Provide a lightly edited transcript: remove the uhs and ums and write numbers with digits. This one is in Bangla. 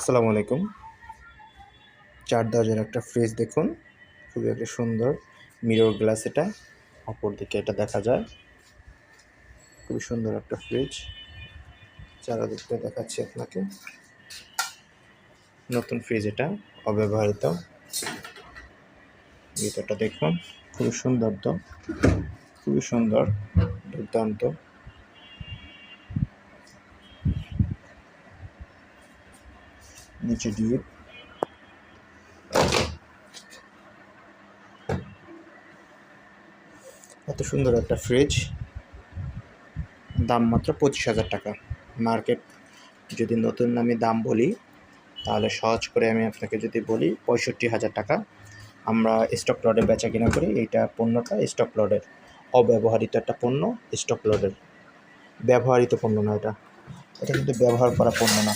আসসালামু আলাইকুম। 4 দরজার একটা ফ্রিজ দেখুন। খুবই একটা সুন্দর মিরর গ্লাস এটা। অপর দিকে এটা দেখা যায়। খুবই সুন্দর একটা ফ্রিজ। চারদিকটা দেখাচ্ছি আপনাকে। নতুন ফ্রিজ এটা, অব্যবহৃত। ভিতরটা দেখুন। খুবই সুন্দর তো। খুবই সুন্দর, দুর্দান্ত। নিচে ডিপ। এত সুন্দর একটা ফ্রিজ, দাম মাত্র 25,000 টাকা। মার্কেট যদি নতুন আমি দাম বলি, তাহলে সহজ করে আমি আপনাকে যদি বলি 65,000 টাকা। আমরা স্টক লটে বেচা কিনা করি। এইটা পণ্যটা স্টক লটের, অব্যবহৃত একটা পণ্য, স্টক লটের। ব্যবহৃত পণ্য না এটা। এটা কিন্তু ব্যবহার করা পণ্য না।